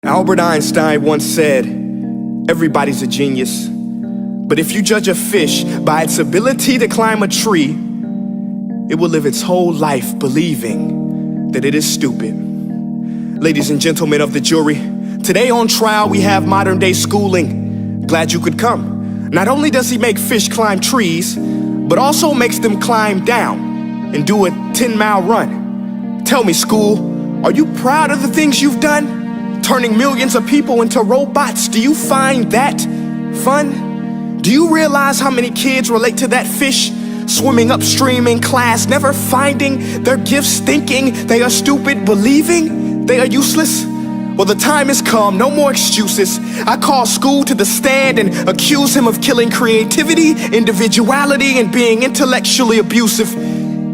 Albert Einstein once said, everybody's a genius, but if you judge a fish by its ability to climb a tree, it will live its whole life believing that it is stupid. Ladies and gentlemen of the jury, today on trial we have modern day schooling. Glad you could come. Not only does he make fish climb trees, but also makes them climb down and do a 10-mile run. Tell me, school, are you proud of the things you've done? Turning millions of people into robots, do you find that fun? Do you realize how many kids relate to that fish swimming upstream in class, never finding their gifts, thinking they are stupid, believing they are useless? Well, the time has come, no more excuses. I call school to the stand and accuse him of killing creativity, individuality, and being intellectually abusive.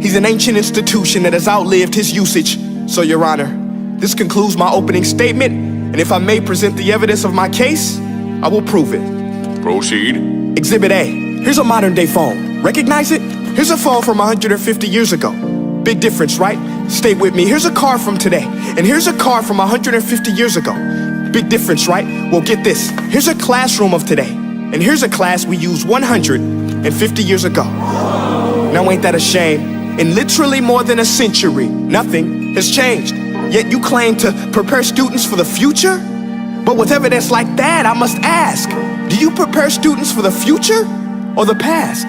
He's an ancient institution that has outlived his usage. So, Your Honor, this concludes my opening statement, and if I may present the evidence of my case, I will prove it. Proceed. Exhibit A. Here's a modern day phone. Recognize it? Here's a phone from 150 years ago. Big difference, right? Stay with me. Here's a car from today, and here's a car from 150 years ago. Big difference, right? Well, get this. Here's a classroom of today, and here's a class we used 150 years ago. Now, ain't that a shame? In literally more than a century, nothing has changed. Yet you claim to prepare students for the future? But with evidence like that, I must ask, do you prepare students for the future or the past?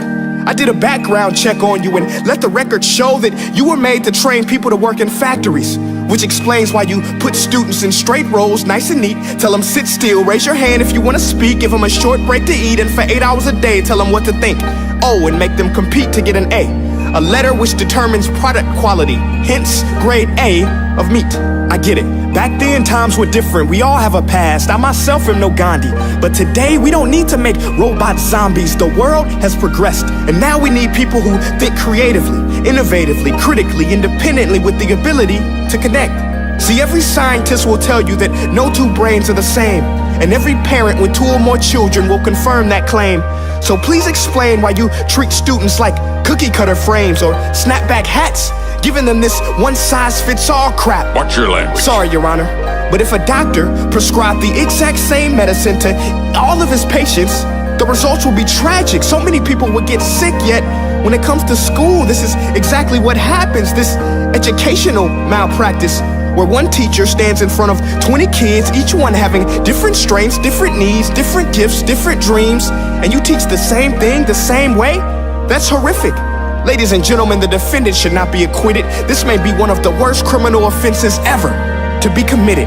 I did a background check on you and let the record show that you were made to train people to work in factories, which explains why you put students in straight rows, nice and neat, tell them sit still, raise your hand if you want to speak, give them a short break to eat, and for 8 hours a day, tell them what to think. Oh, and make them compete to get an A letter which determines product quality, hence grade A of meat. I get it. Back then, times were different. We all have a past. I myself am no Gandhi. But today, we don't need to make robot zombies. The world has progressed, and now we need people who think creatively, innovatively, critically, independently, with the ability to connect. See, every scientist will tell you that no two brains are the same, and every parent with 2 or more children will confirm that claim. So please explain why you treat students like cookie cutter frames or snapback hats, giving them this one-size-fits-all crap. Watch your language. Sorry, Your Honor, but if a doctor prescribed the exact same medicine to all of his patients, the results will be tragic. So many people would get sick, yet when it comes to school, this is exactly what happens, this educational malpractice, where one teacher stands in front of 20 kids, each one having different strengths, different needs, different gifts, different dreams, and you teach the same thing the same way? That's horrific. Ladies and gentlemen, the defendant should not be acquitted. This may be one of the worst criminal offenses ever to be committed.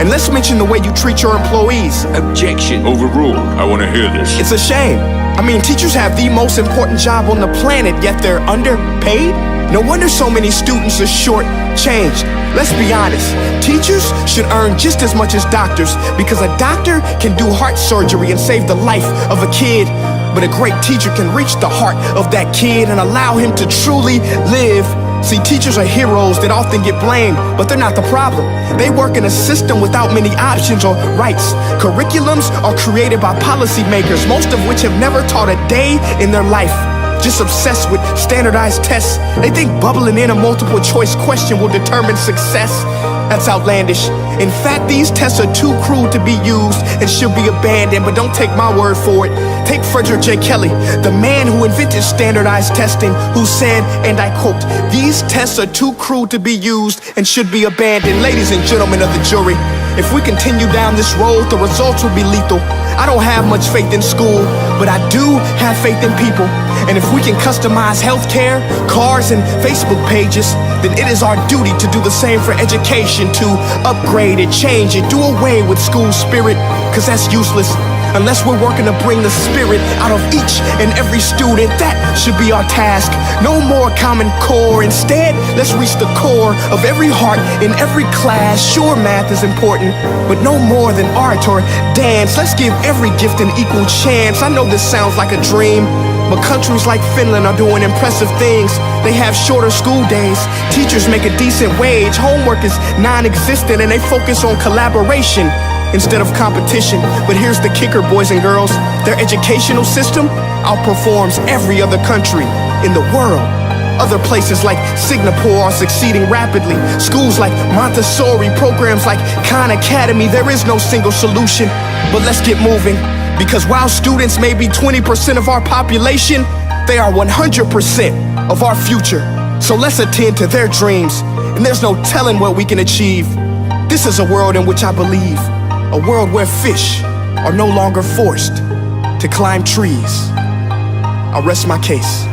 And let's mention the way you treat your employees. Objection. Overruled. I want to hear this. It's a shame. I mean, teachers have the most important job on the planet, yet they're underpaid? No wonder so many students are short-changed. Let's be honest, teachers should earn just as much as doctors, because a doctor can do heart surgery and save the life of a kid, but a great teacher can reach the heart of that kid and allow him to truly live. See, teachers are heroes that often get blamed, but they're not the problem. They work in a system without many options or rights. Curriculums are created by policymakers, most of which have never taught a day in their life. Just obsessed with standardized tests. They think bubbling in a multiple choice question will determine success. That's outlandish. In fact, these tests are too crude to be used and should be abandoned, but don't take my word for it. Take Frederick J. Kelly, the man who invented standardized testing, who said, and I quote, "These tests are too crude to be used and should be abandoned." Ladies and gentlemen of the jury, if we continue down this road, the results will be lethal. I don't have much faith in school, but I do have faith in people. And if we can customize healthcare, cars, and Facebook pages, then it is our duty to do the same for education, to upgrade it, change it, do away with school spirit, because that's useless. Unless we're working to bring the spirit out of each and every student, that should be our task. No more Common Core. Instead, let's reach the core of every heart in every class. Sure, math is important, but no more than art or dance. Let's give every gift an equal chance. I know this sounds like a dream, but countries like Finland are doing impressive things. They have shorter school days, teachers make a decent wage, homework is non-existent, and they focus on collaboration instead of competition. But here's the kicker, boys and girls. Their educational system outperforms every other country in the world. Other places like Singapore are succeeding rapidly. Schools like Montessori, programs like Khan Academy, there is no single solution. But let's get moving, because while students may be 20% of our population, they are 100% of our future. So let's attend to their dreams, and there's no telling what we can achieve. This is a world in which I believe, a world where fish are no longer forced to climb trees. I'll rest my case.